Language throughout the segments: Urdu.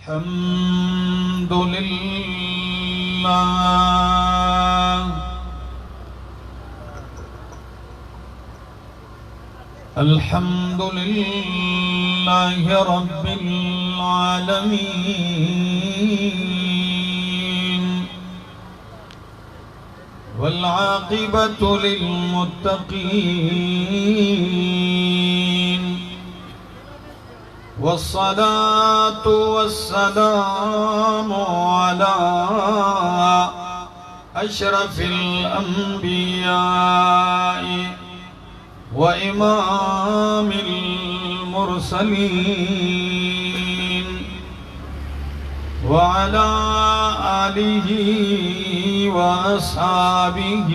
الحمد لله الحمد لله رب العالمين والعاقبة للمتقين والصلاة والسلام على أشرف الأنبياء وإمام المرسلين وعلى آله وأصحابه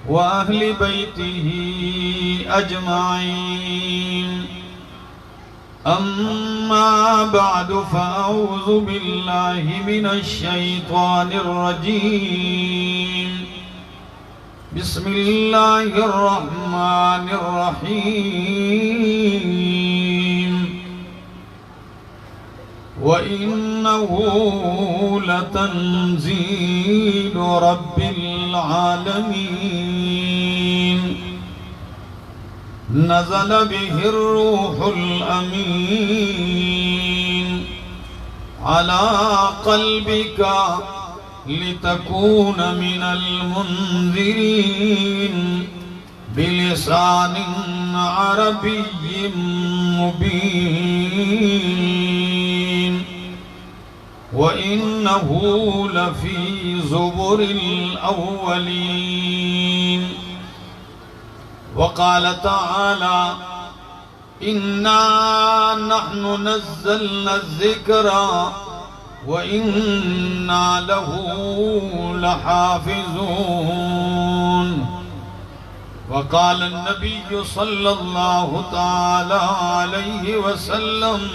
وأهل بيته أجمعين أما بعد فأعوذ بالله من الشيطان الرجيم بسم الله الرحمن الرحيم وإنه لتنزيل رب العالمين نزل به الروح الأمين على قلبك لتكون من المنذرين بلسان عربي مبين وإنه لفي زبر الأولين وقال تعالى إنا نحن نزلنا الذكر وإنا له لحافظون وقال النبي صلى الله تعالى عليه وسلم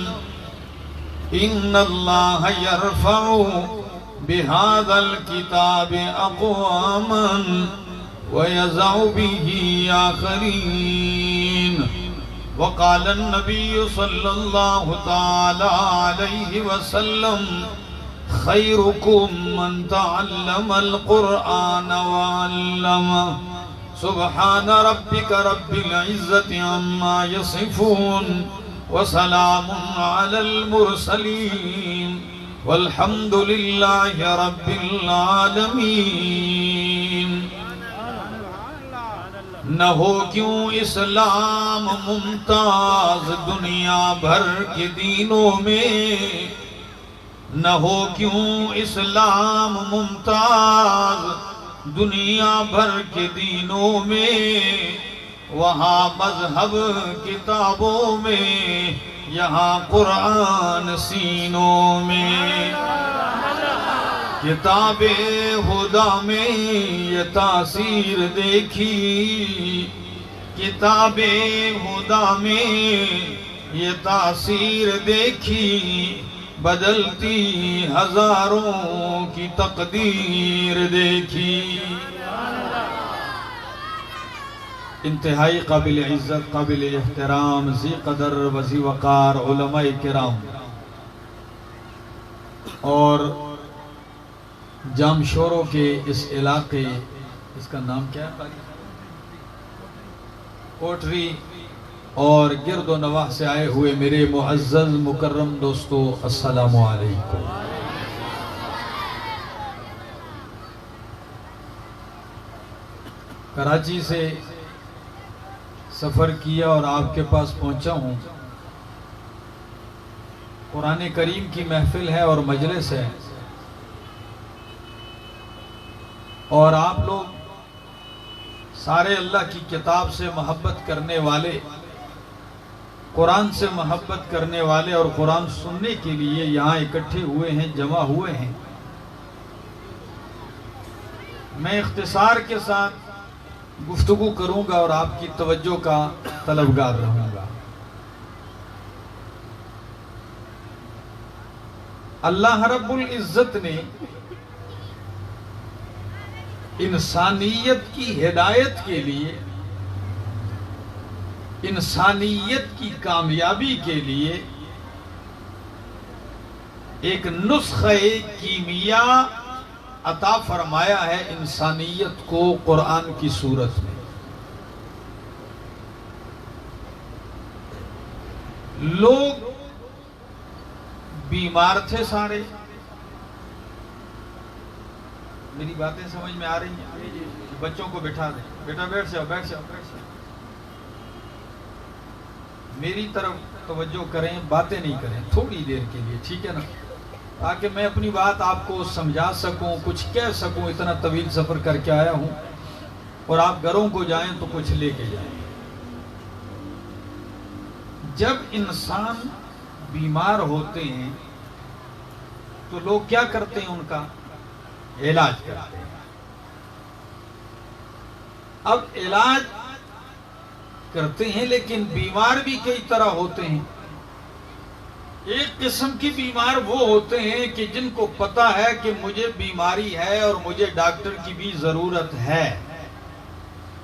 إن الله يرفع بهذا الكتاب أقواما ويزع به آخرين وقال النبي صلى الله تعالى عليه وسلم خيركم من تعلم القرآن وعلمه سبحان ربك رب العزة عما يصفون وسلام على المرسلين والحمد لله رب العالمين نہ ہو کیوں اسلام ممتاز دنیا بھر کے دینوں میں نہ ہو کیوں اسلام ممتاز دنیا بھر کے دینوں میں وہاں مذہب کتابوں میں یہاں قرآن سینوں میں کتاب خدا میں یہ تاثیر دیکھی کتاب خدا میں یہ تاثیر دیکھی بدلتی ہزاروں کی تقدیر دیکھی انتہائی قابل عزت قابل احترام ذی قدر وذی وقار علماء کرام اور جامشوروں کے اس علاقے اس کا نام کیا ہے کوٹری اور گرد و نواح سے آئے ہوئے میرے معزز مکرم دوستو السلام علیکم کراچی سے سفر کیا اور آپ کے پاس پہنچا ہوں قرآن کریم کی محفل ہے اور مجلس ہے اور آپ لوگ سارے اللہ کی کتاب سے محبت کرنے والے قرآن سے محبت کرنے والے اور قرآن سننے کے لیے یہاں اکٹھے ہوئے ہیں جمع ہوئے ہیں میں اختصار کے ساتھ گفتگو کروں گا اور آپ کی توجہ کا طلبگار رہوں گا اللہ رب العزت نے انسانیت کی ہدایت کے لیے انسانیت کی کامیابی کے لیے ایک نسخہ کیمیا عطا فرمایا ہے انسانیت کو قرآن کی صورت میں۔ لوگ بیمار تھے سارے، میری باتیں سمجھ میں آ رہی ہیں؟ بچوں کو بٹھا دیں، بیٹا بیٹھ جاؤ بیٹھ جاؤ بیٹھ جاؤ، میری طرف توجہ کریں، باتیں نہیں کریں تھوڑی دیر کے لیے، ٹھیک ہے نا، تاکہ میں اپنی بات آپ کو سمجھا سکوں، کچھ کہہ سکوں۔ اتنا طویل سفر کر کے آیا ہوں، اور آپ گھروں کو جائیں تو کچھ لے کے جائیں۔ جب انسان بیمار ہوتے ہیں تو لوگ کیا کرتے ہیں؟ ان کا علاج کرتے ہیں۔ اب علاج کرتے ہیں لیکن بیمار بھی کئی طرح ہوتے ہیں۔ ایک قسم کی بیمار وہ ہوتے ہیں کہ جن کو پتا ہے کہ مجھے بیماری ہے اور مجھے ڈاکٹر کی بھی ضرورت ہے،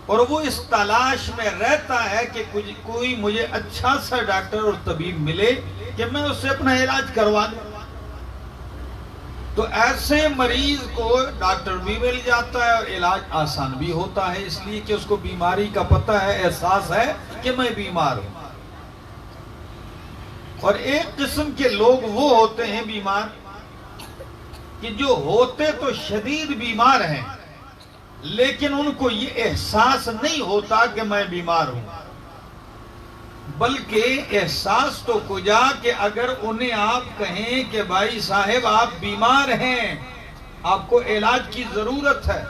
اور وہ اس تلاش میں رہتا ہے کہ کوئی مجھے اچھا سا ڈاکٹر اور طبیب ملے کہ میں اس سے اپنا علاج کروا دوں۔ تو ایسے مریض کو ڈاکٹر بھی مل جاتا ہے اور علاج آسان بھی ہوتا ہے، اس لیے کہ اس کو بیماری کا پتہ ہے، احساس ہے کہ میں بیمار ہوں۔ اور ایک قسم کے لوگ وہ ہوتے ہیں بیمار کہ جو ہوتے تو شدید بیمار ہیں، لیکن ان کو یہ احساس نہیں ہوتا کہ میں بیمار ہوں، بلکہ احساس تو کجا کہ اگر انہیں آپ کہیں کہ بھائی صاحب آپ بیمار ہیں، آپ کو علاج کی ضرورت ہے،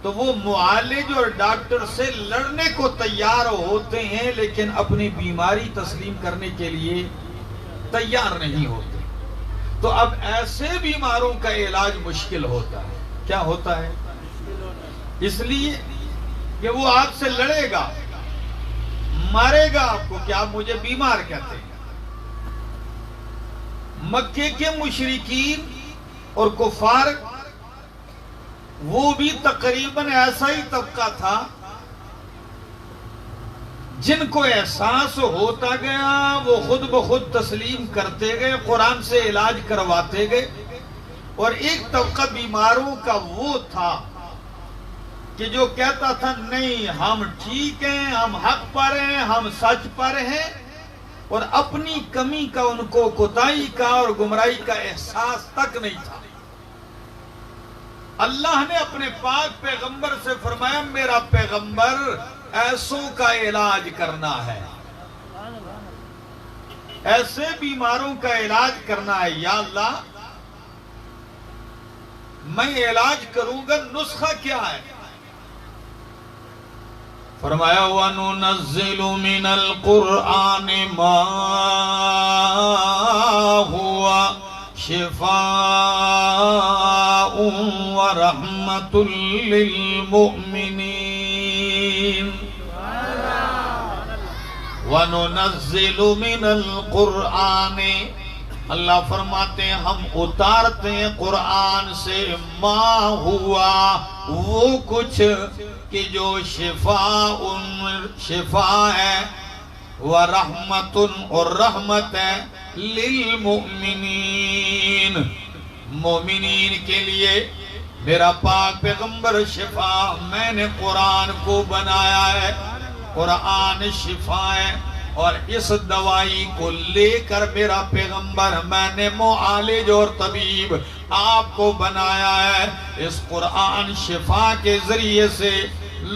تو وہ معالج اور ڈاکٹر سے لڑنے کو تیار ہوتے ہیں، لیکن اپنی بیماری تسلیم کرنے کے لیے تیار نہیں ہوتے۔ تو اب ایسے بیماروں کا علاج مشکل ہوتا ہے۔ کیا ہوتا ہے؟ اس لیے کہ وہ آپ سے لڑے گا، مارے گا آپ کو کہ آپ مجھے بیمار کہتے ہیں۔ مکے کے مشرکین اور کفار وہ بھی تقریباً ایسا ہی طبقہ تھا جن کو احساس ہوتا گیا، وہ خود بخود تسلیم کرتے گئے، قرآن سے علاج کرواتے گئے۔ اور ایک طبقہ بیماروں کا وہ تھا کہ جو کہتا تھا نہیں ہم ٹھیک ہیں، ہم حق پر ہیں، ہم سچ پر ہیں، اور اپنی کمی کا ان کو کوتاہی کا اور گمراہی کا احساس تک نہیں تھا۔ اللہ نے اپنے پاک پیغمبر سے فرمایا میرا پیغمبر ایسوں کا علاج کرنا ہے، ایسے بیماروں کا علاج کرنا ہے۔ یا اللہ میں علاج کروں گا، نسخہ کیا ہے؟ فرمایا وَنُنَزِّلُ مِنَ الْقُرْآنِ مَا هُوَ شِفَاءٌ وَرَحْمَةٌ لِّلْمُؤْمِنِينَ۔ وَنُنَزِّلُ مِنَ الْقُرْآنِ، اللہ فرماتے ہیں ہم اتارتے ہیں قرآن سے ما ہوا وہ کچھ کہ جو شفا ہے، ورحمت اور رحمت ہے، للمؤمنین مومنین کے لیے۔ میرا پاک پیغمبر شفا، میں نے قرآن کو بنایا ہے، قرآن شفا ہے، اور اس دوائی کو لے کر میرا پیغمبر، میں نے معالج اور طبیب آپ کو بنایا ہے۔ اس قرآن شفا کے ذریعے سے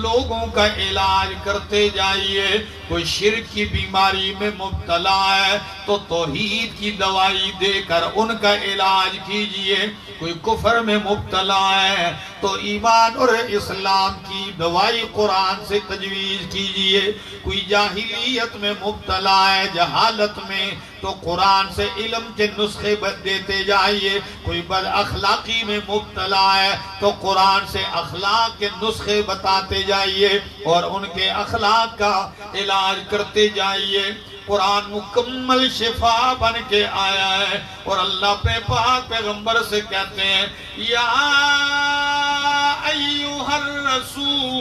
لوگوں کا علاج کرتے جائیے۔ کوئی شرک کی بیماری میں مبتلا ہے تو توحید کی دوائی دے کر ان کا علاج کیجئے۔ کوئی کفر میں مبتلا ہے تو ایمان اور اسلام کی دوائی قرآن سے تجویز کیجئے۔ کوئی جاہلیت میں مبتلا ہے، جہالت میں، تو قرآن سے علم کے نسخے دیتے جائیے۔ کوئی بد اخلاقی میں مبتلا ہے تو قرآن سے اخلاق کے نسخے بتاتے جائیے اور ان کے اخلاق کا علاج کرتے جائیے۔ قرآن مکمل شفا بن کے آیا ہے، اور اللہ پہ پاک پیغمبر سے کہتے ہیں یا ایھا الرسول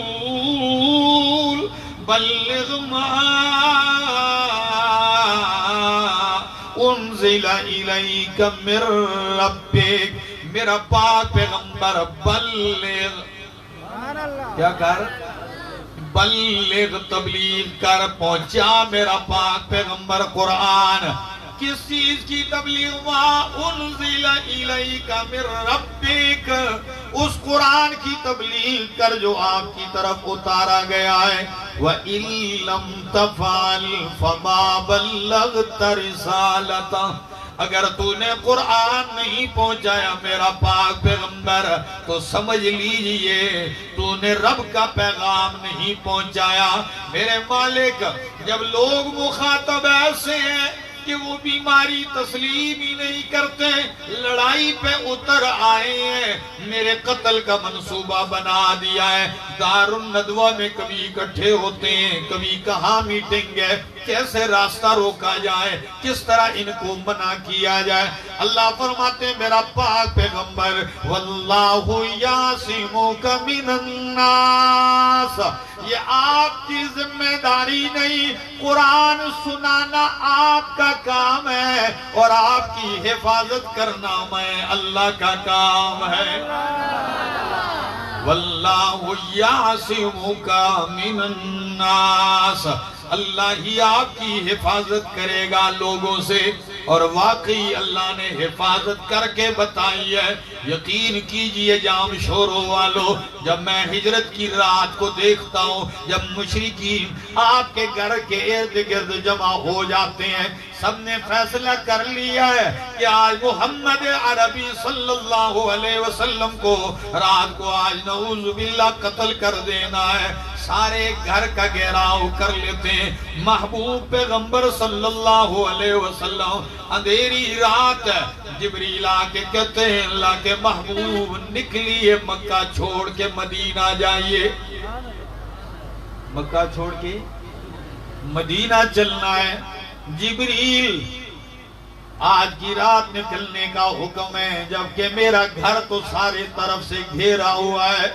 بلغ ما انزل انزل الیک من ربک، میرا پاک پیغمبر بلغ، کیا کر؟ بلغ، تبلیغ کر، پہنچا میرا پاک پیغمبر قرآن۔ کس چیز کی تبلیغ؟ ما انزل الیک من ربک، اس قرآن کی تبلیغ کر جو آپ کی طرف اتارا گیا ہے۔ وَإِن لَّمْ تَفْعَلْ فَمَا بَلَّغْتَ رِسَالَتَهُ، اگر تو نے قرآن نہیں پہنچایا میرا پاک پیغمبر تو سمجھ لیجئے تو نے رب کا پیغام نہیں پہنچایا۔ میرے مالک، جب لوگ مخاطب ایسے ہیں کہ وہ بیماری تسلیم ہی نہیں کرتے، لڑائی پہ اتر آئے ہیں، میرے قتل کا منصوبہ بنا دیا ہے، دار الندوہ میں کبھی اکٹھے ہوتے ہیں، کبھی کہاں میٹنگ ہے، کیسے راستہ روکا جائے، کس طرح ان کو منع کیا جائے۔ اللہ فرماتے ہیں میرا پاک پیغمبر واللہ یعصمک من الناس، یہ آپ کی ذمہ داری نہیں، قرآن سنانا آپ کا کام ہے اور آپ کی حفاظت کرنا میں اللہ کا کام ہے۔ واللہ یعصمک من الناس، اللہ ہی آپ کی حفاظت کرے گا لوگوں سے، اور واقعی اللہ نے حفاظت کر کے بتائی ہے۔ یقین کیجئے جام شوروں والو، جب میں ہجرت کی رات کو دیکھتا ہوں، جب مشرکین آپ کے گھر کے ارد گرد جمع ہو جاتے ہیں، سب نے فیصلہ کر لیا ہے کہ آج محمد عربی صلی اللہ علیہ وسلم کو رات کو آج نعوذ باللہ قتل کر دینا ہے، سارے گھر کا گھیراؤ کر لیتے ہیں۔ محبوب پیغمبر صلی اللہ علیہ وسلم اندھیری رات جبریل آ کے کہتے ہیں اللہ کے محبوب نکلیے، مکہ چھوڑ کے مدینہ جائیے، مکہ چھوڑ کے مدینہ چلنا ہے۔ جبریل آج کی رات نکلنے کا حکم ہے، جبکہ میرا گھر تو سارے طرف سے گھیرا ہوا ہے،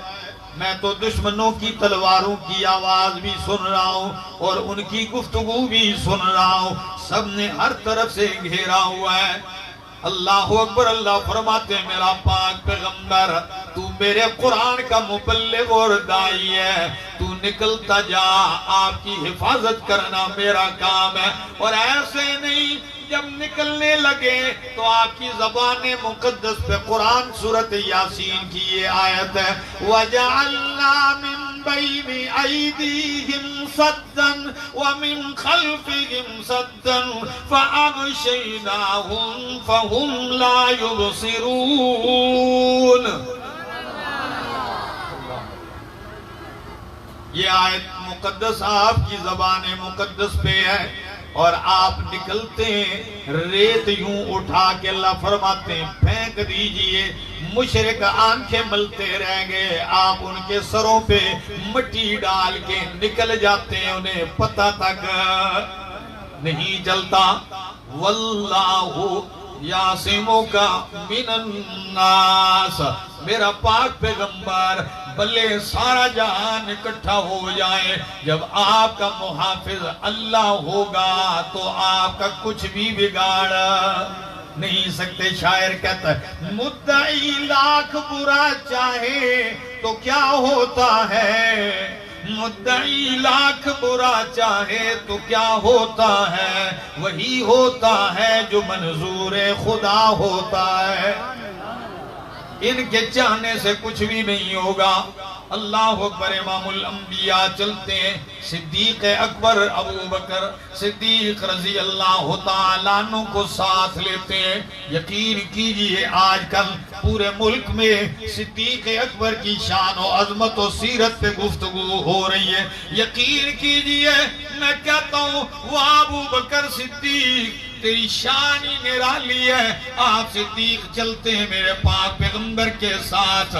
میں تو دشمنوں کی تلواروں کی آواز بھی سن رہا ہوں اور ان کی گفتگو بھی سن رہا ہوں، سب نے ہر طرف سے گھیرا ہوا ہے۔ اللہ اکبر، اللہ فرماتے ہیں میرا پاک پیغمبر تو میرے قرآن کا مبلغ اور داعی ہے، تو نکلتا جا، آپ کی حفاظت کرنا میرا کام ہے۔ اور ایسے نہیں، جب نکلنے لگے تو آپ کی زبان مقدس پہ قرآن سورۃ یاسین کی یہ آیت ہے وَجَعَلْنَا مِن بَيْنِ أَيْدِيهِمْ سَدًّا وَمِن خَلْفِهِمْ سَدًّا فَأَغْشَيْنَاهُمْ فَهُمْ لَا يُبْصِرُونَ۔ یہ آیت مقدس آپ کی زبان مقدس پہ ہے، اور آپ نکلتے ہیں، ریت یوں اٹھا کے اللہ فرماتے ہیں پھینک دیجئے، مشرک آنکھیں ملتے رہ گئے، آپ ان کے سروں پہ مٹی ڈال کے نکل جاتے ہیں، انہیں پتہ تک نہیں چلتا۔ واللہ یعصمک من الناس، میرا پاک پیغمبر بلے سارا جہان اکٹھا ہو جائے، جب آپ کا محافظ اللہ ہوگا تو آپ کا کچھ بھی بگاڑ نہیں سکتے۔ شاعر کہتا ہے مدعی لاکھ برا چاہے تو کیا ہوتا ہے، مدعی لاکھ برا چاہے تو کیا ہوتا ہے، وہی ہوتا ہے جو منظور خدا ہوتا ہے، ان کے چاہنے سے کچھ بھی نہیں ہوگا۔ اللہ اکبر، امام الانبیاء چلتے ہیں، صدیق اکبر ابو بکر صدیق رضی اللہ تعالیٰ عنہ کو ساتھ لیتے ہیں۔ یقین کیجئے آج کل پورے ملک میں صدیق اکبر کی شان و عظمت و سیرت پہ گفتگو ہو رہی ہے۔ یقین کیجئے میں کہتا ہوں وہ ابو بکر صدیق تیری شان ہی نرالی ہے، آپ صدیق چلتے ہیں میرے پاک پیغمبر کے ساتھ۔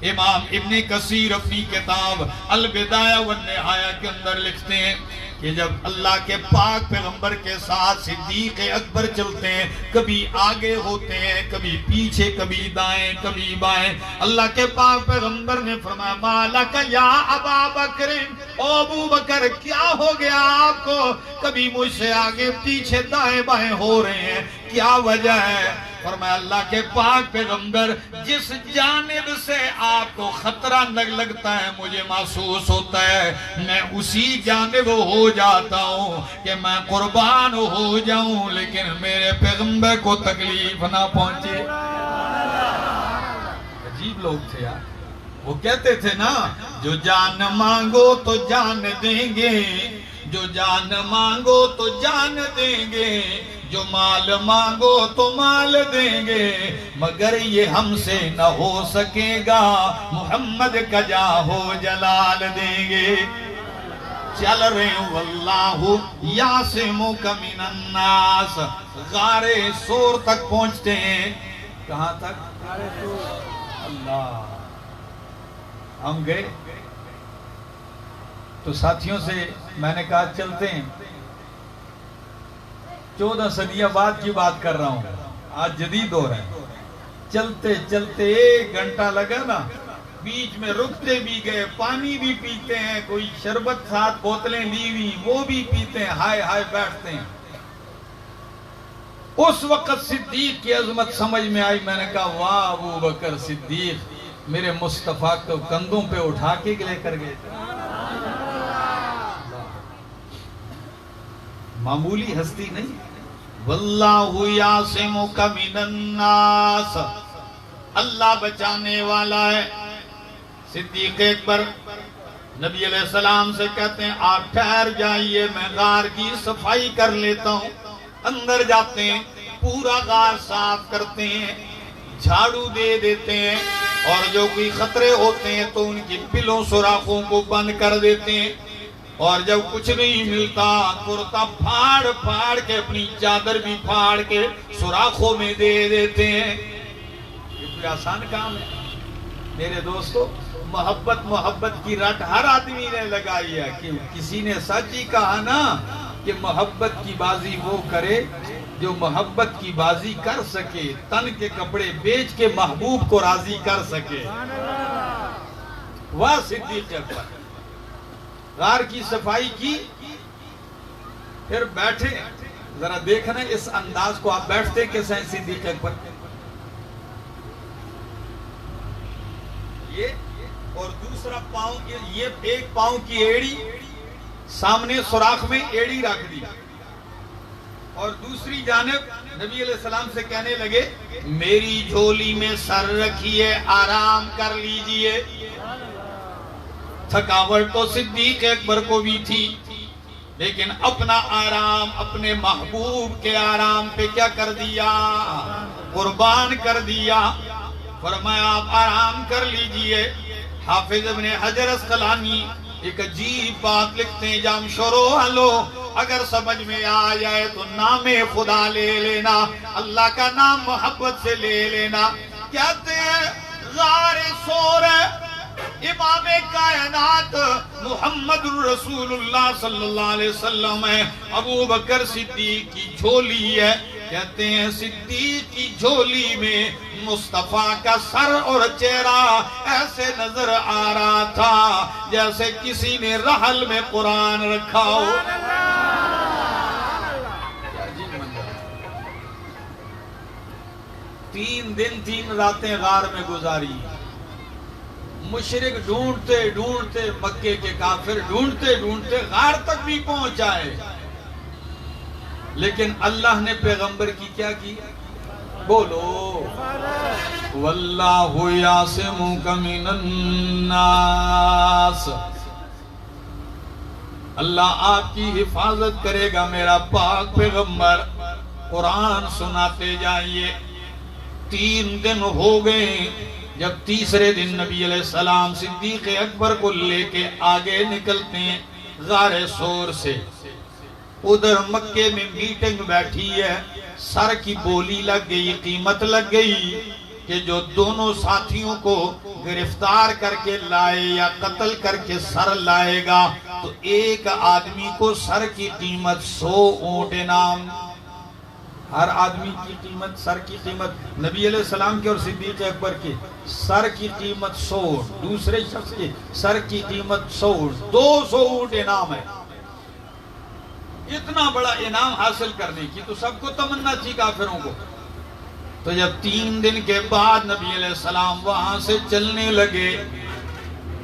امام ابن کثیر اپنی کتاب البدایہ والنہایہ کے اندر لکھتے ہیں کہ جب اللہ کے پاک پیغمبر کے ساتھ صدیق اکبر چلتے ہیں، کبھی آگے ہوتے ہیں، کبھی پیچھے، کبھی دائیں، کبھی بائیں، اللہ کے پاک پیغمبر نے فرمایا مالک یا ابا بکر، او ابو بکر کیا ہو گیا آپ کو؟ کبھی مجھ سے آگے پیچھے دائیں بائیں ہو رہے ہیں، کیا وجہ ہے؟ فرمایا اللہ کے پاک پیغمبر جس جانب سے آپ کو خطرہ لگتا ہے مجھے محسوس ہوتا ہے، میں اسی جانب ہو جاتا ہوں کہ میں قربان ہو جاؤں لیکن میرے پیغمبر کو تکلیف نہ پہنچے۔ عجیب لوگ تھے یار، وہ کہتے تھے نا جو جان مانگو تو جان دیں گے، جو جان مانگو تو جان دیں گے، جو مال مانگو تو مال دیں گے، مگر یہ ہم سے نہ ہو سکے گا، محمد کا جاہو جلال دیں گے۔ چل رہے واللہ یعصمک من الناس، غار سور تک پہنچتے ہیں۔ کہاں تک؟ اللہ، ہم گئے تو ساتھیوں سے میں نے کہا چلتے ہیں، 14 صدیاں بعد کی بات کر رہا ہوں، آج جدید دور ہے، چلتے چلتے 1 گھنٹہ لگا نا، بیچ میں رکتے بھی گئے، پانی بھی پیتے ہیں، کوئی شربت ساتھ بوتلیں لی ہوئی وہ بھی پیتے ہیں، ہائے ہائے بیٹھتے ہیں۔ اس وقت صدیق کی عظمت سمجھ میں آئی، میں نے کہا واہ ابو بکر صدیق میرے مصطفیٰ کو کندھوں پہ اٹھا کے لے کر گئے تھے۔ معمولی ہستی نہیں، واللہ یعصمک من الناس، اللہ بچانے والا ہے۔ صدیق اکبر نبی علیہ السلام سے کہتے ہیں آپ ٹھہر جائیے، میں غار کی صفائی کر لیتا ہوں۔ اندر جاتے ہیں، پورا غار صاف کرتے ہیں، جھاڑو دے دیتے ہیں، اور جو کوئی خطرے ہوتے ہیں تو ان کی پلوں سوراخوں کو بند کر دیتے ہیں، اور جب کچھ نہیں ملتا کرتا پھاڑ پھاڑ کے اپنی چادر بھی پھاڑ کے سوراخوں میں دے دیتے ہیں۔ یہ کوئی آسان کام ہے میرے دوستو؟ محبت کی رٹ ہر آدمی نے لگائی ہے، کہ کسی نے سچ ہی کہا نا کہ محبت کی بازی وہ کرے جو محبت کی بازی کر سکے، تن کے کپڑے بیچ کے محبوب کو راضی کر سکے۔ واہ صدیق اکبر، غار کی صفائی کی، پھر بیٹھے، ذرا دیکھنا اس انداز کو، آپ بیٹھتے کیسے ہیں صدیق اکبر؟ یہ اور دوسرا پاؤں، یہ ایک پاؤں کی ایڑی سامنے سوراخ میں ایڑی رکھ دی، اور دوسری جانب نبی علیہ السلام سے کہنے لگے میری جھولی میں سر رکھیے، آرام کر لیجئے۔ تھکاوٹ تو صدیق اکبر کو بھی تھی، لیکن اپنا آرام اپنے محبوب کے آرام پہ کیا کر دیا؟ قربان کر دیا۔ فرمایا آپ آرام کر لیجئے۔ حافظ ابن حجر اسقلانی ایک عجیب بات لکھتے ہیں، جام شروع ہلو، اگر سمجھ میں آ جائے تو نام خدا لے لینا، اللہ کا نام محبت سے لے لینا۔ کہتے ہیں غار سور امام کائنات محمد رسول اللہ صلی اللہ علیہ وسلم ہے، ابو بکر صدیق کی جھولی ہے۔ کہتے ہیں صدیق کی جھولی میں مصطفیٰ کا سر اور چہرہ ایسے نظر آ رہا تھا جیسے کسی نے رحل میں قرآن رکھا ہو۔ 3 دن 3 راتیں غار میں گزاری، مشرک ڈھونڈتے ڈھونڈتے، مکے کے کافر ڈھونڈتے ڈھونڈتے غار تک بھی پہنچ آئے، لیکن اللہ نے پیغمبر کی کیا کی؟ بولو واللہ یعصمک من الناس، اللہ آپ کی حفاظت کرے گا۔ میرا پاک پیغمبر قرآن سناتے جائیے۔ 3 دن ہو گئے، جب تیسرے دن نبی علیہ السلام صدیق اکبر کو لے کے آگے نکلتے ہیں غار سور سے۔ ادھر مکے میں میٹنگ بیٹھی ہے، سر کی بولی لگ گئی، قیمت لگ گئی کہ جو دونوں ساتھیوں کو گرفتار کر کے لائے یا قتل کر کے سر لائے گا تو ایک آدمی کو سر کی قیمت 100 اونٹ انعام. ہر آدمی کی قیمت، سر کی قیمت، نبی علیہ السلام کے اور صدیق اکبر کے سر کی قیمت 100 اونٹ، دوسرے شخص کے سر کی قیمت 100 اونٹ، 200 اونٹ انعام ہے. اتنا بڑا انعام حاصل کرنے کی تو سب کو تمنا تھی کافروں کو. تو جب 3 دن کے بعد نبی علیہ السلام وہاں سے چلنے لگے،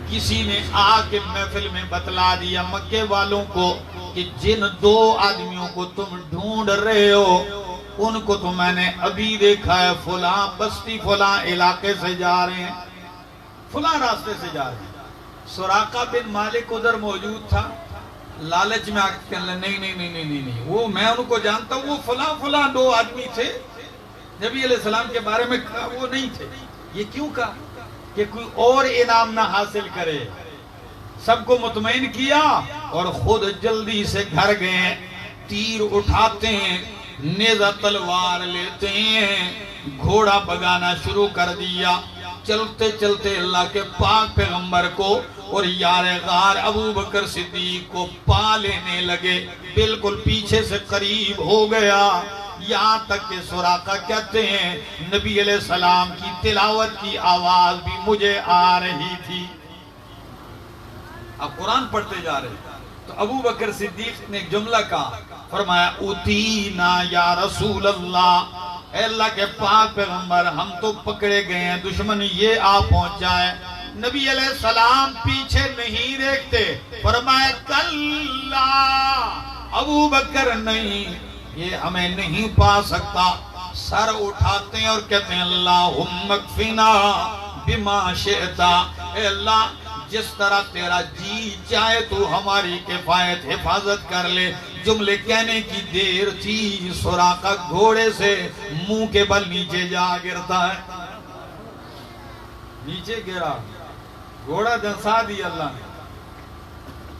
کسی نے آ کے محفل میں بتلا دیا مکے والوں کو کہ جن 2 آدمیوں کو تم ڈھونڈ رہے ہو ان کو تو میں نے ابھی دیکھا ہے، فلاں بستی فلاں علاقے سے جا رہے ہیں، فلاں راستے سے جا رہے ہیں. سراقہ بن مالک ادھر موجود تھا، لالچ میں کہنے لگا نہیں، وہ میں ان کو جانتا ہوں، وہ فلاں 2 آدمی تھے، نبی علیہ السلام کے بارے میں وہ نہیں تھے. یہ کیوں کہا کہ کوئی اور انعام نہ حاصل کرے. سب کو مطمئن کیا اور خود جلدی سے گھر گئے. تیر اٹھاتے ہیں، نیزہ تلوار لیتے ہیں، گھوڑا بگانا شروع کر دیا. چلتے چلتے اللہ کے پاک پیغمبر کو اور یار غار ابو بکر صدیق کو پا لینے لگے. بالکل پیچھے سے قریب ہو گیا، یہاں تک کہ سراقہ کہتے ہیں نبی علیہ السلام کی تلاوت کی آواز بھی مجھے آ رہی تھی. اب قرآن پڑھتے جا رہے تو ابو بکر صدیق نے ایک جملہ کہا، فرمایا اتینا یا رسول اللہ، اے اللہ کے پاک پیغمبر ہم تو پکڑے گئے ہیں، دشمن یہ آ پہنچا ہے. نبی علیہ السلام پیچھے نہیں دیکھتے، فرمایا کلا ابو بکر نہیں، یہ ہمیں نہیں پا سکتا. سر اٹھاتے ہیں اور کہتے ہیں اللہم اکفنا بما شئتا، اے اللہ جس طرح تیرا جی چاہے تو ہماری کفایت حفاظت کر لے. جملے کہنے کی دیر تھی، سراقہ گھوڑے سے منہ کے بل نیچے جا گرتا ہے. نیچے گرا، گھوڑا دنسا دیا اللہ نے.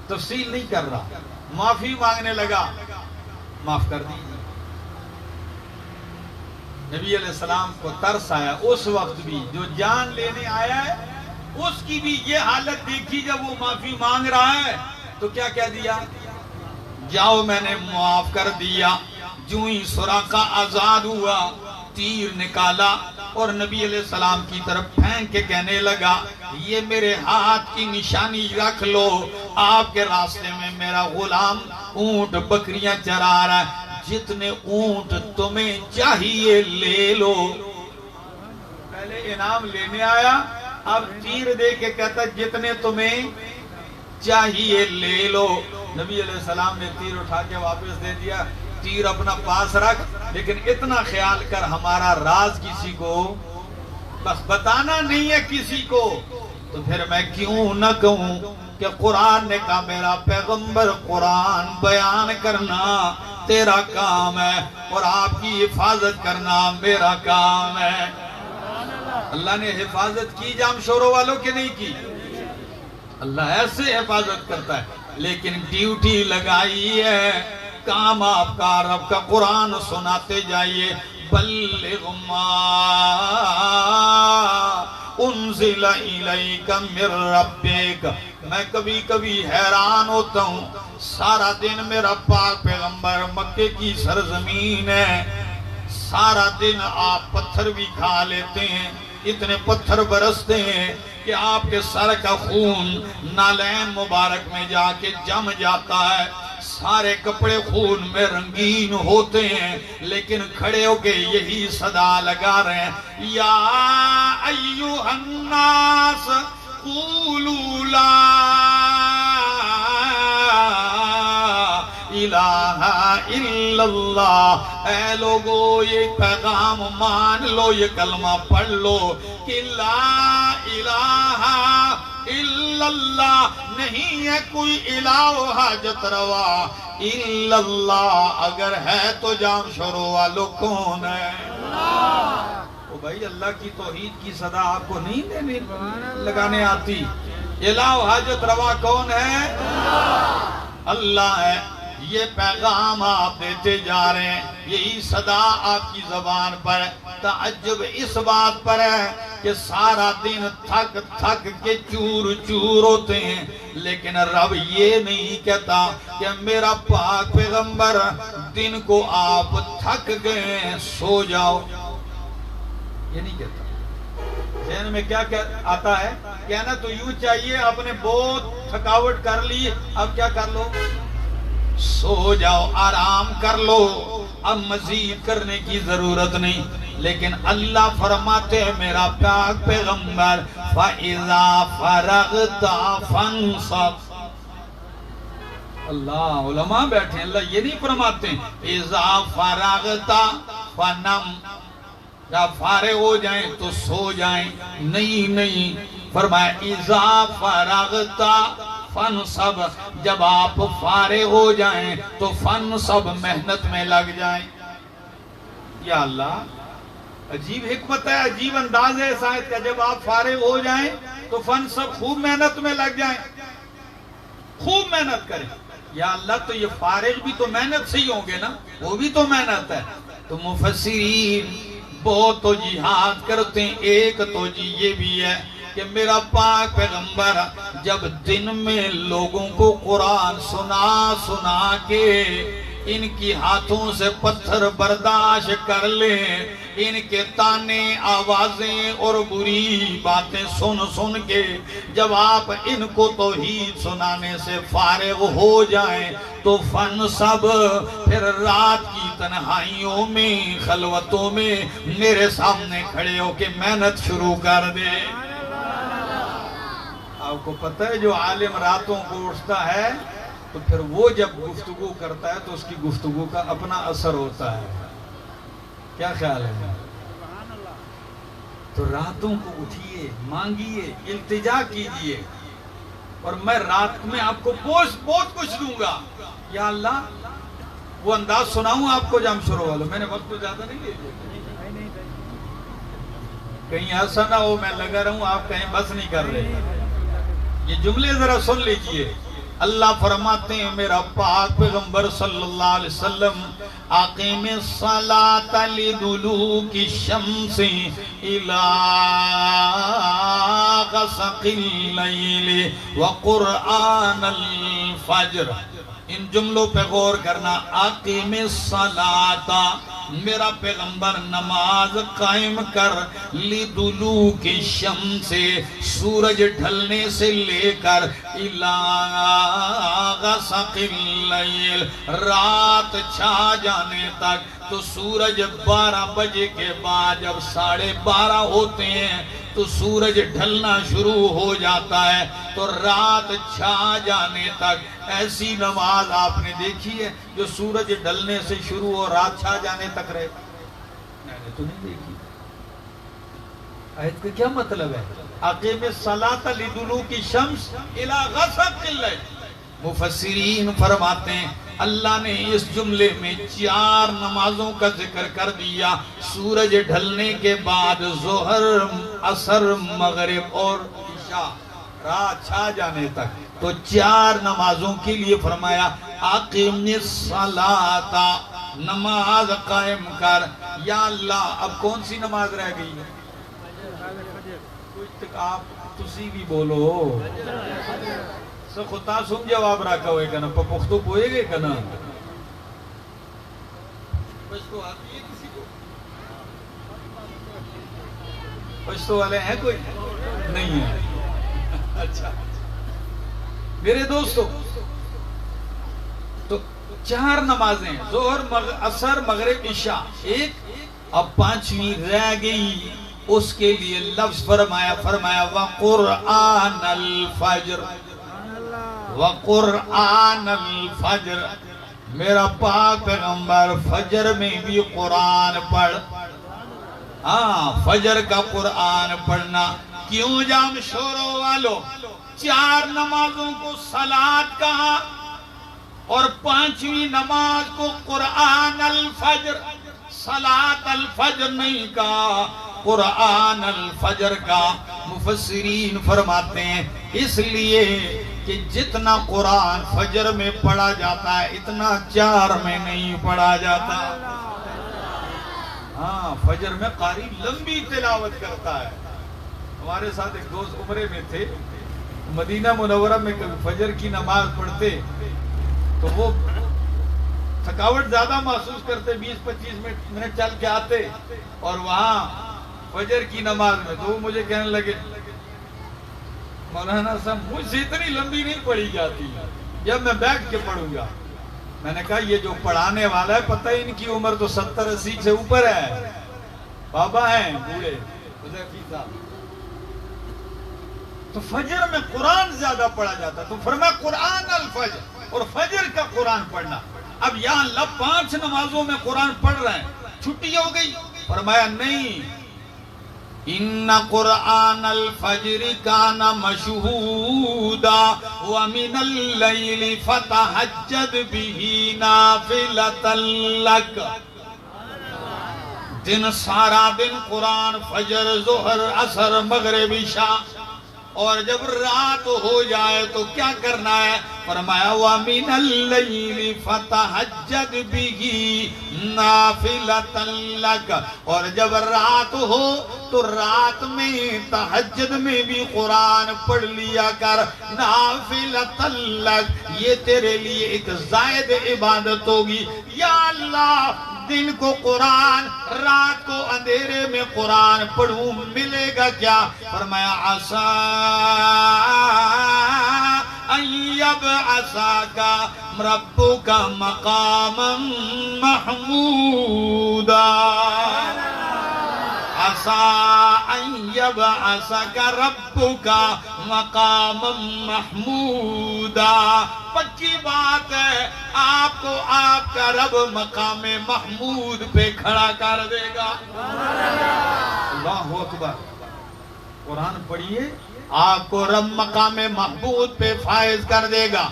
تفصیل نہیں کر رہا، معافی مانگنے لگا، معاف کر دی. نبی علیہ السلام کو ترس آیا. اس وقت بھی جو جان لینے آیا ہے اس کی بھی یہ حالت دیکھی. جب وہ معافی مانگ رہا ہے تو کیا کہہ دیا، جاؤ میں نے معاف کر دیا. جو ہی سراقہ آزاد ہوا، تیر نکالا اور نبی علیہ السلام کی طرف پھینک کے کہنے لگا یہ میرے ہاتھ کی نشانی رکھ لو، آپ کے راستے میں میرا غلام اونٹ بکریاں چرا رہا ہے، جتنے اونٹ تمہیں چاہیے لے لو. پہلے انعام لینے آیا، اب تیر دے کے کہتا جتنے تمہیں چاہیے لے لو. نبی علیہ السلام نے تیر اٹھا کے واپس دے دیا. تیر اپنا پاس رکھ، لیکن اتنا خیال کر ہمارا راز کسی کو بس بتانا نہیں ہے کسی کو. تو پھر میں کیوں نہ کہوں کہ قرآن نے کہا میرا پیغمبر قرآن بیان کرنا تیرا کام ہے اور آپ کی حفاظت کرنا میرا کام ہے. اللہ نے حفاظت کی جام شوروں والوں کے نہیں کی. اللہ ایسے حفاظت کرتا ہے، لیکن ڈیوٹی لگائی ہے، کام آپ کا رب کا قرآن سناتے جائیے. بلغ ما انزل الیک من ربک. میں کبھی کبھی حیران ہوتا ہوں، سارا دن میرا پاک پیغمبر مکے کی سرزمین ہے، سارا دن آپ پتھر بھی کھا لیتے ہیں، اتنے پتھر برستے ہیں کہ آپ کے سر کا خون نالین مبارک میں جا کے جم جاتا ہے، سارے کپڑے خون میں رنگین ہوتے ہیں، لیکن کھڑے ہو کے یہی صدا لگا رہے ہیں یا ایھا الناس قولوا لا الہ الا اللہ. اے لوگو یہ پیغام مان لو، یہ کلمہ پڑھ لو کہ لا الہ الا اللہ، نہیں ہے کوئی الہ و حاجت روا الا اللہ. اگر ہے تو جام شروع والو کون ہے؟ او بھائی اللہ کی توحید کی صدا آپ کو نہیں لگانے آتی؟ الہ و حاجت روا کون ہے؟ اللہ ہے. یہ پیغام آپ دیتے جا رہے ہیں، یہی صدا آپ کی زبان پر ہے. تعجب اس بات پر ہے کہ سارا دن تھک تھک کے چور چور ہوتے ہیں، لیکن رب یہ نہیں کہتا کہ میرا پاک پیغمبر دن کو آپ تھک گئے ہیں سو جاؤ، یہ نہیں کہتا۔ ذہن میں کیا آتا ہے؟ کہنا تو یوں چاہیے آپ نے بہت تھکاوٹ کر لی، اب کیا کر لو؟ سو جاؤ، آرام کر لو، اب مزید کرنے کی ضرورت نہیں۔ لیکن اللہ فرماتے ہیں میرا پاک پیغمبر فَإِذَا فَرَغْتَ فَانْصَبْ۔ اللہ علماء بیٹھے ہیں، اللہ یہ نہیں فرماتے ہیں اِذَا فَرَغْتَ فَنَمْ، جب فارغ ہو جائیں تو سو جائیں، نہیں فرمایا اِذَا فَرَغْتَ فَانْصَبْ، جب آپ فارغ ہو جائیں تو فَانْصَبْ، محنت میں لگ جائیں۔ یا اللہ، عجیب حکمت ہے، عجیب انداز ہے اس آیت کا، جب آپ فارغ ہو جائیں تو فَانْصَبْ، خوب محنت میں لگ جائیں، خوب محنت کریں۔ یا اللہ، تو یہ فارغ بھی تو محنت سے ہی ہوں گے نا، وہ بھی تو محنت ہے۔ تو مفسرین بہت تو جہاد کرتے ہیں، ایک تو جی یہ بھی ہے کہ میرا پاک پیغمبر جب دن میں لوگوں کو قرآن سنا کے ان کی ہاتھوں سے پتھر برداشت کر لیں، ان کے تانے، آوازیں اور بری باتیں سن کے جب آپ ان کو توحید سنانے سے فارغ ہو جائیں تو فَانْصَبْ، پھر رات کی تنہائیوں میں، خلوتوں میں میرے سامنے کھڑے ہو کے محنت شروع کر دے۔ آپ کو پتہ ہے جو عالم راتوں کو اٹھتا ہے تو پھر وہ جب گفتگو کرتا ہے تو اس کی گفتگو کا اپنا اثر ہوتا ہے۔ کیا خیال ہے؟ تو راتوں کو اٹھیے، مانگیے، التجا کیجئے، اور میں رات میں آپ کو بہت کچھ دوں گا۔ یا اللہ، وہ انداز سناؤں آپ کو جام شروع والوں، میں نے وقت تو زیادہ نہیں لے لیا، کہیں ایسا نہ ہو میں لگا رہوں آپ کہیں بس نہیں کر رہے۔ یہ جملے ذرا سن لیجئے۔ اللہ فرماتے ہیں میرا پاک پیغمبر صلی اللہ علیہ وسلم اقیم الصلاۃ لدلوک الشمس الی غسق اللیل وقرآن الفجر، ان جملوں پہ غور کرنا۔ اقیم الصلاۃ، میرا پیغمبر نماز قائم کر، لدلوک الشمس، سورج ڈھلنے سے لے کر، الی غسق اللیل، رات چھا جانے تک۔ تو سورج 12 بجے کے بعد جب 12:30 ہوتے ہیں تو سورج ڈھلنا شروع ہو جاتا ہے، تو رات چھا جانے تک ایسی نماز آپ نے دیکھی ہے جو سورج ڈھلنے سے شروع ہو رات چھا جانے تک رہے؟ میں نے تو نہیں دیکھی۔ آیت کا کیا مطلب ہے؟ اقیم الصلاۃ لدلوک الشمس الی غسق اللیل۔ مفسرین فرماتے ہیں اللہ نے اس جملے میں 4 نمازوں کا ذکر کر دیا، سورج ڈھلنے کے بعد ظہر، عصر، مغرب اور عشاء، رات چھا جانے تک۔ تو 4 نمازوں کے لیے فرمایا اقیم الصلاۃ، نماز قائم کر۔ یا اللہ، اب کون سی نماز رہ گئی ہے؟ آپ تسی بھی بولو، سو خطا سن جواب رکھا ہوئے کنا، پا پختو پوئے گئے کنا، پشتو آتی ہے کسی کو؟ پشتو والے ہیں کوئی؟ نہیں ہے۔ اچھا میرے دوستو، تو 4 نمازیں، ظہر، عصر، مغرب، عشاء، ایک، اب 5ویں رہ گئی، اس کے لیے لفظ فرمایا وَقُرْآنَ الْفَجْرِ، وَقُرْآنَ الْفَجْرِ، میرا پاک پیغمبر فجر میں بھی قرآن پڑھ۔ ہاں، فجر کا قرآن پڑھنا کیوں جام شوروں والو؟ 4 نمازوں کو صلاۃ کہا اور 5ویں نماز کو قرآن الفجر، صلاۃ الفجر نہیں کہا، قرآن الفجر کا۔ مفسرین فرماتے ہیں اس لیے کہ جتنا قرآن فجر میں پڑھا جاتا ہے اتنا 4 میں نہیں پڑھا جاتا۔ ہاں، فجر میں قاری لمبی تلاوت کرتا ہے، ہمارے ساتھ ایک دوست عمرے میں تھے، مدینہ منورہ میں کبھی فجر کی نماز پڑھتے تو وہ تھکاوٹ زیادہ محسوس کرتے، 20-25 منٹ چل کے آتے اور وہاں فجر کی نماز میں تو وہ مجھے کہنے لگے مولانا صاحب مجھ سے اتنی لمبی نہیں پڑھی جاتی، جب میں بیٹھ کے پڑھوں گا۔ میں نے کہا یہ جو پڑھانے والا ہے پتہ ہی ان کی عمر تو 70-80 سے اوپر ہے، بابا ہیں بوڑھے حذیفی صاحب، تو فجر میں قرآن زیادہ پڑھا جاتا، تو فرمایا قرآن الفجر، اور فجر کا قرآن پڑھنا۔ اب یا اللہ 5 نمازوں میں قرآن پڑھ رہے ہیں، چھٹی ہو گئی؟ فرمایا نہیں، ان قرآن الفجر کان مشہودا ومن اللیل فتہجد بہ نافلۃ لک۔ دن سارا دن قرآن، فجر، ظہر، عصر، مغرب، عشاء، اور جب رات ہو جائے تو کیا کرنا ہے؟ فرمایا وَمِنَ اللَّيْلِ فَتَحَجَّدْ بِهِ نَافِلَةً لَكَ، اور جب رات ہو تو رات میں تہجد میں بھی قرآن پڑھ لیا کر، نَافِلَةً لَكَ، یہ تیرے لیے ایک زائد عبادت ہوگی۔ یا اللہ دن کو قرآن، رات کو اندھیرے میں قرآن پڑھوں، ملے گا کیا؟ فرمایا عَسَىٰ أَن يَبْعَثَكَ رَبُّكَ مَقَامًا مَحْمُودًا، عَسَىٰ أَن يَبْعَثَكَ رَبُّكَ مَقَامًا مَحْمُودًا، پکی بات ہے آپ کو آپ کا رب مقام محمود پہ کھڑا کر دے گا۔ اللہ اکبر، قرآن پڑھیے، آپ کو رب مقام محمود پہ فائز کر دے گا۔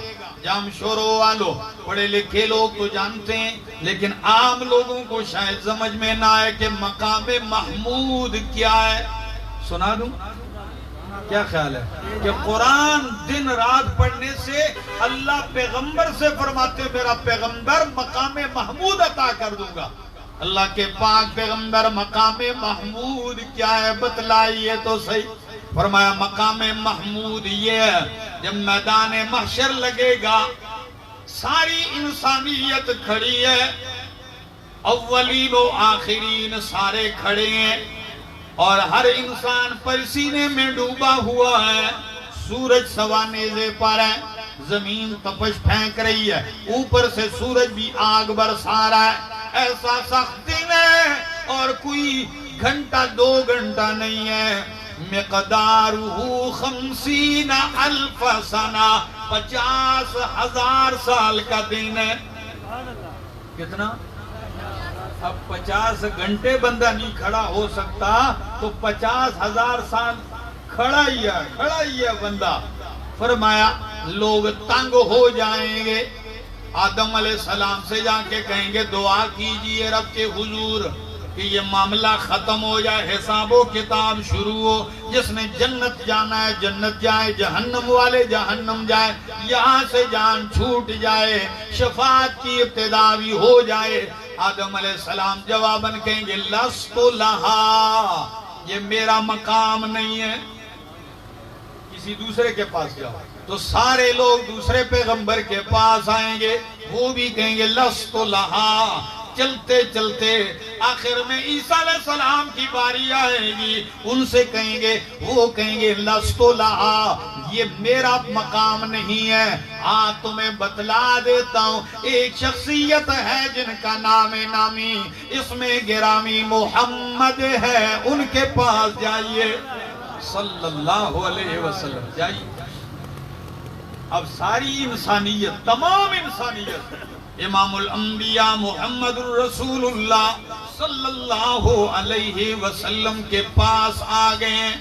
جام شوروں والوں، پڑھے لکھے لوگ تو جانتے ہیں، لیکن عام لوگوں کو شاید سمجھ میں نہ آئے کہ مقام محمود کیا ہے۔ سنا دوں؟ کیا خیال ہے کہ قرآن دن رات پڑھنے سے اللہ پیغمبر سے فرماتے میرا پیغمبر مقام محمود عطا کر دوں گا۔ اللہ کے پاک پیغمبر مقام محمود کیا ہے بتلائیے تو صحیح۔ فرمایا مقام محمود یہ ہے جب میدان محشر لگے گا، ساری انسانیت کھڑی ہے، اولین و آخرین سارے کھڑے ہیں، اور ہر انسان پسینے میں ڈوبا ہوا ہے، سورج سوانیزے پر ہے، زمین تپش پھینک رہی ہے، اوپر سے سورج بھی آگ برسا رہا ہے، ایسا سخت دن ہے، اور کوئی گھنٹہ 2 گھنٹہ نہیں ہے، مقدارہ 50,000 سنہ، 50,000 سال کا دن ہے۔ کتنا؟ اب 50 گھنٹے بندہ نہیں کھڑا ہو سکتا تو 50,000 سال کھڑا ہی ہے بندہ۔ فرمایا لوگ تنگ ہو جائیں گے، آدم علیہ السلام سے جا کے کہیں گے دعا کیجئے رب کے حضور کہ یہ معاملہ ختم ہو جائے، حساب و کتاب شروع ہو، جس نے جنت جانا ہے جنت جائے، جہنم والے جہنم جائے، یہاں سے جان چھوٹ جائے، شفاعت کی ابتدا بھی ہو جائے۔ آدم علیہ السلام جواباً کہیں گے لست لہا، یہ میرا مقام نہیں ہے، کسی دوسرے کے پاس جاؤ۔ تو سارے لوگ دوسرے پیغمبر کے پاس آئیں گے، وہ بھی کہیں گے لست لہا۔ چلتے چلتے آخر میں عیسیٰ علیہ السلام کی باری آئے گی، ان سے کہیں گے، وہ کہیں گے لست لہا، یہ میرا مقام نہیں ہے۔ تمہیں بتلا دیتا ہوں، ایک شخصیت ہے جن کا نام نامی اس میں گرامی محمد ہے، ان کے پاس جائیے صلی اللہ علیہ وسلم، جائیے۔ اب ساری انسانیت، تمام انسانیت امام الانبیاء محمد الرسول اللہ صلی اللہ علیہ وسلم کے پاس آ گئے ہیں،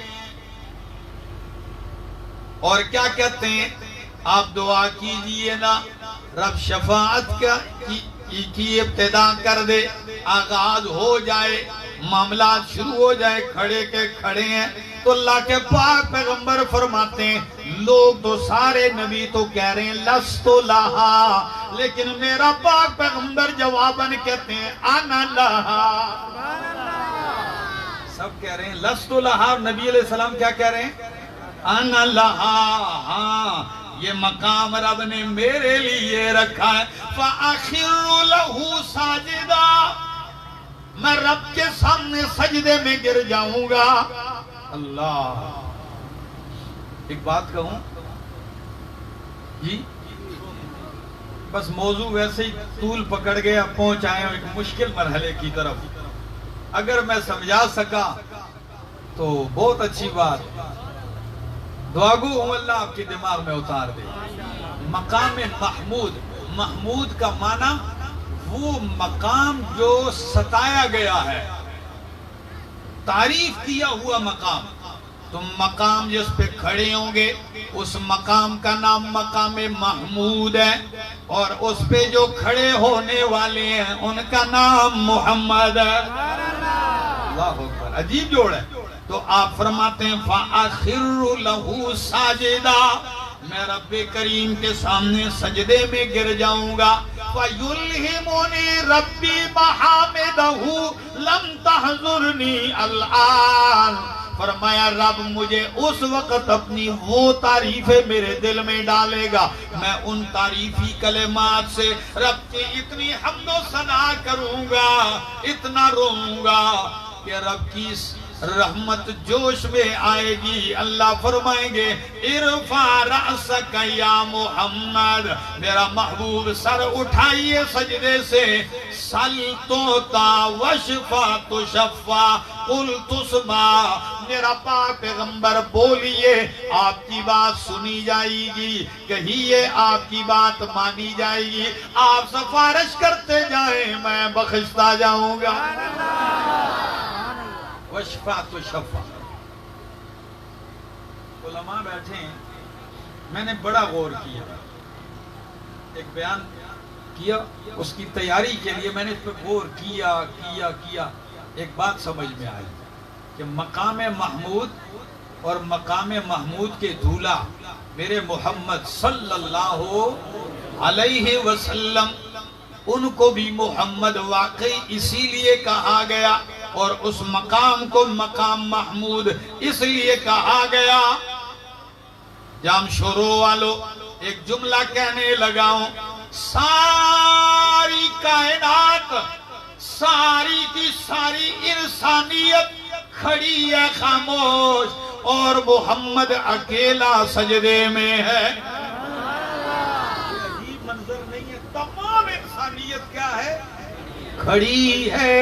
اور کیا کہتے ہیں؟ آپ دعا کیجئے نا رب شفاعت کی ابتدا کر دے، آغاز ہو جائے، معاملات شروع ہو جائے، کھڑے کے کھڑے ہیں۔ تو اللہ کے پاک پیغمبر فرماتے ہیں لوگ تو سارے نبی تو کہہ رہے ہیں لست لہا، لیکن میرا پاک پیغمبر جواباً کہتے ہیں انا لہا۔ سب کہہ رہے ہیں لست لہا، اور نبی علیہ السلام کیا کہہ رہے ہیں؟ انا لہا، ہاں یہ مقام رب نے میرے لیے رکھا ہے۔ فَأَخِرُّ لَهُ سَاجِدًا، میں رب کے سامنے سجدے میں گر جاؤں گا۔ اللہ، ایک بات کہوں جی، بس موضوع ویسے ہی طول پکڑ گیا، پہنچ آئے ہیں ایک مشکل مرحلے کی طرف۔ اگر میں سمجھا سکا تو بہت اچھی بات، دعا گو ہوں اللہ آپ کے دماغ میں اتار دے۔ مقام محمود، محمود کا معنی وہ مقام جو ستایا گیا ہے، تعریف کیا ہوا مقام۔ تم مقام جس پہ کھڑے ہوں گے اس مقام کا نام مقام محمود ہے، اور اس پہ جو کھڑے ہونے والے ہیں ان کا نام محمد ہے۔ اللہ اکبر، عجیب جوڑ ہے۔ تو آپ فرماتے ہیں فَأَخِرُّ لَهُ سَاجِدًا، میں رب کریم کے سامنے سجدے میں گر جاؤں گا۔ فَيُلْهِمُنِي رَبِّي مَحَامِدَهُ لَمْ تَحْضُرْنِي الْآنَ، فرمایا رب مجھے اس وقت اپنی وہ تعریفیں میرے دل میں ڈالے گا، میں ان تعریفی کلمات سے رب کی اتنی حمد و ثنا کروں گا، اتنا روؤں گا کہ رب کی رحمت جوش میں آئے گی۔ اللہ فرمائیں گے ارفع رأسک یا محمد، میرا محبوب سر اٹھائیے سجدے سے، سل توتا وشفا تشفا قل تسمع، میرا پاک پیغمبر بولیے آپ کی بات سنی جائے گی، کہیے آپ کی بات مانی جائے گی، آپ سفارش کرتے جائیں میں بخشتا جاؤں گا۔ وشفا تو شفا، علماء بیٹھے ہیں، میں نے بڑا غور کیا، ایک بیان کیا اس کی تیاری کے لیے، میں نے اس پہ غور کیا ایک بات سمجھ میں آئی کہ مقام محمود اور مقام محمود کے دھولا میرے محمد صلی اللہ علیہ وسلم، ان کو بھی محمد واقعی اسی لیے کہا گیا، اور اس مقام کو مقام محمود اس لیے کہا گیا۔ جام شروع والو ایک جملہ کہنے لگاؤں، ساری کائنات، ساری کی ساری انسانیت کھڑی ہے خاموش، اور محمد اکیلا سجدے میں ہے۔ عجیب منظر نہیں ہے، تمام انسانیت کیا ہے؟ کھڑی ہے،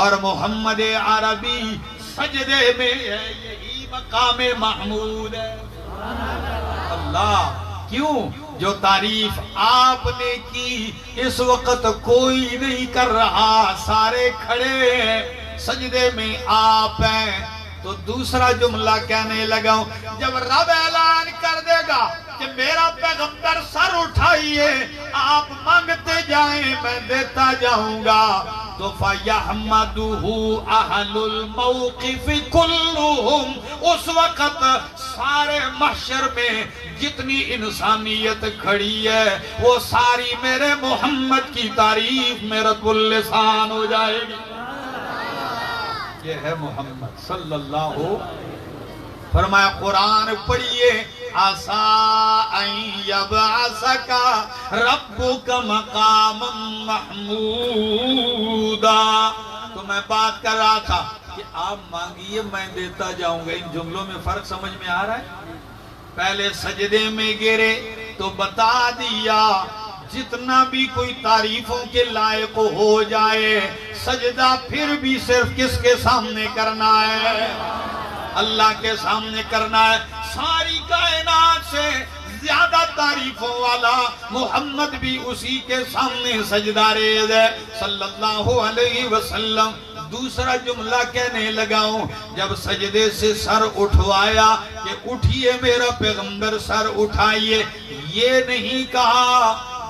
اور محمد عربی سجدے میں ہے، یہی مقام محمود ہے۔ اللہ، کیوں؟ جو تعریف آپ نے کی اس وقت کوئی نہیں کر رہا، سارے کھڑے ہیں، سجدے میں آپ ہیں۔ تو دوسرا جملہ کہنے لگا، جب رب اعلان کر دے گا کہ میرا پیغمبر سر اٹھائیے، آپ مانگتے جائیں میں دیتا جاؤں گا، تو فَيَحْمَدُهُ أَهْلُ الْمَوْقِفِ كُلُّهُمْ، اس وقت سارے محشر میں جتنی انسانیت کھڑی ہے وہ ساری میرے محمد کی تعریف میں رب اللسان ہو جائے گی۔ یہ ہے محمد صلی اللہ علیہ وسلم۔ فرمایا قرآن پڑھیے، عَسَىٰ أَن يَبْعَثَكَ رَبُّكَ مَقَامًا مَحْمُودًا۔ تو میں بات کر رہا تھا کہ آپ مانگیے میں دیتا جاؤں گا۔ ان جملوں میں فرق سمجھ میں آ رہا ہے؟ پہلے سجدے میں گرے تو بتا دیا جتنا بھی کوئی تعریفوں کے لائق ہو جائے، سجدہ پھر بھی صرف کس کے سامنے کرنا ہے؟ اللہ کے سامنے کرنا ہے۔ ساری کائنات سے زیادہ تعریفوں والا محمد بھی اسی کے سامنے سجدہ ریز ہے صلی اللہ علیہ وسلم۔ دوسرا جملہ کہنے لگاؤں، جب سجدے سے سر اٹھوایا کہ اٹھئے میرا پیغمبر سر اٹھائیے، یہ نہیں کہا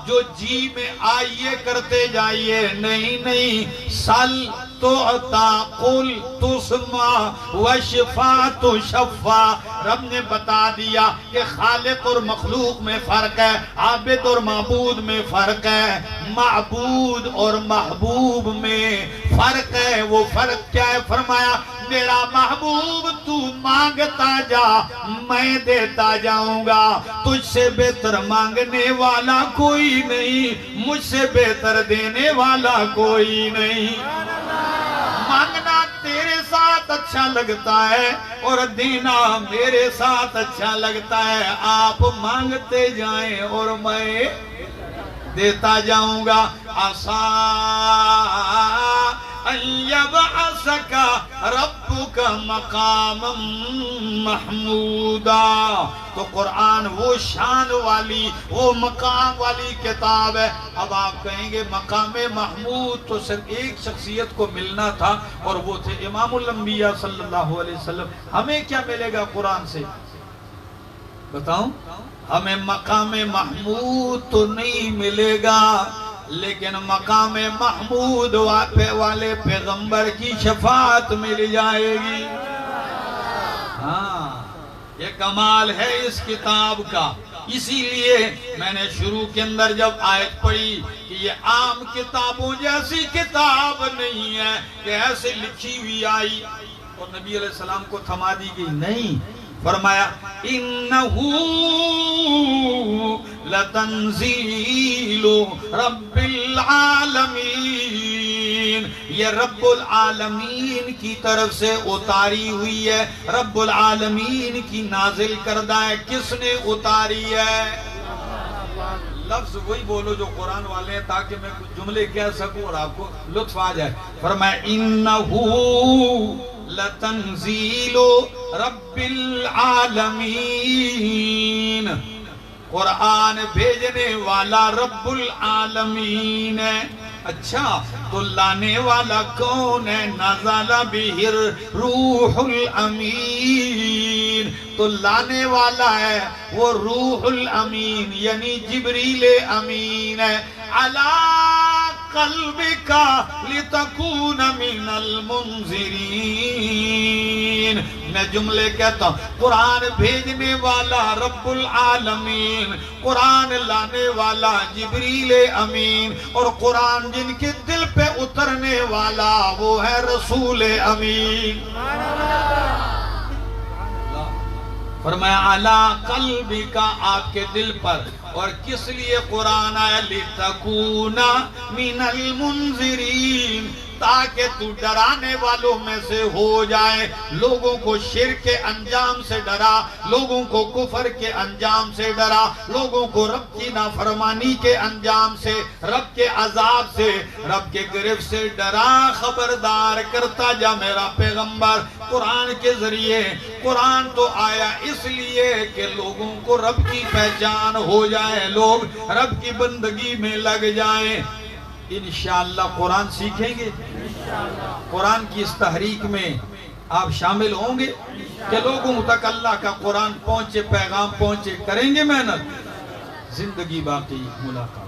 جو جی میں آئیے کرتے جائیے، نہیں، سل تعطا قل تسمع وشفا تشفا۔ رب نے بتا دیا کہ خالق اور مخلوق میں فرق ہے، عابد اور معبود میں فرق ہے، معبود اور محبوب میں فرق ہے۔ وہ فرق کیا ہے؟ فرمایا میرا محبوب تو مانگتا جا میں دیتا جاؤں گا، تجھ سے بہتر مانگنے والا کوئی نہیں، مجھ سے بہتر دینے والا کوئی نہیں۔ مانگنا تیرے ساتھ اچھا لگتا ہے اور دینا میرے ساتھ اچھا لگتا ہے، آپ مانگتے جائیں اور میں دیتا جاؤں گا۔ عَسَىٰ أَن يَبْعَثَكَ رَبُّكَ مَقَامًا مَحْمُودًا۔ تو قرآن وہ شان والی، وہ مقام والی کتاب ہے۔ اب آپ کہیں گے مقام محمود تو صرف ایک شخصیت کو ملنا تھا اور وہ تھے امام الانبیاء صلی اللہ علیہ وسلم، ہمیں کیا ملے گا قرآن سے؟ بتاؤں؟ ہمیں مقام محمود تو نہیں ملے گا، لیکن مقام محمود والے پیغمبر کی شفاعت مل جائے گی۔ ہاں، یہ کمال ہے اس کتاب کا۔ اسی لیے میں نے شروع کے اندر جب آیت پڑھی کہ یہ عام کتابوں جیسی کتاب نہیں ہے کہ ایسے لکھی ہوئی آئی اور نبی علیہ السلام کو تھما دی گئی، نہیں، فرمایا انہو لتنزیل رب العالمین، یہ رب العالمین کی طرف سے اتاری ہوئی ہے، رب العالمین کی نازل کردہ ہے۔ کس نے اتاری ہے؟ لفظ وہی بولو جو قرآن والے ہیں تاکہ میں کچھ جملے کہہ سکوں اور آپ کو لطف آ جائے۔ فرمایا انہو لتنزیل رب العالمین، قرآن بھیجنے والا رب العالمین ہے۔ اچھا، تو لانے والا کون ہے؟ نزل بہ الروح الامین، تو لانے والا ہے وہ روح الامین یعنی جبریل امین ہے۔ علی قلبک لتکون من المنذرین، میں جملے کہتا ہوں، قرآن بھیجنے والا رب العالمین، قرآن لانے والا جبریل امین، اور قرآن جن کے دل پہ اترنے والا وہ ہے رسول امین۔ فرمایا علی قلبک، آپ کے دل پر۔ اور کس لیے قرآن آیا؟ لِتَكُونَ مِنَ الْمُنذِرِينَ، تاکہ تو ڈرانے والوں میں سے ہو جائے۔ لوگوں کو شرک کے انجام سے ڈرا، لوگوں کو کفر کے انجام سے ڈرا، لوگوں کو رب کی نافرمانی کے انجام سے، رب کے عذاب سے، رب کے گرفت سے ڈرا، خبردار کرتا جا میرا پیغمبر قرآن کے ذریعے۔ قرآن تو آیا اس لیے کہ لوگوں کو رب کی پہچان ہو جائے، لوگ رب کی بندگی میں لگ جائیں۔ انشاءاللہ قرآن سیکھیں گے، قرآن کی اس تحریک میں آپ شامل ہوں گے کہ لوگوں تک اللہ کا قرآن پہنچے، پیغام پہنچے، کریں گے محنت، زندگی باقی ملاقات۔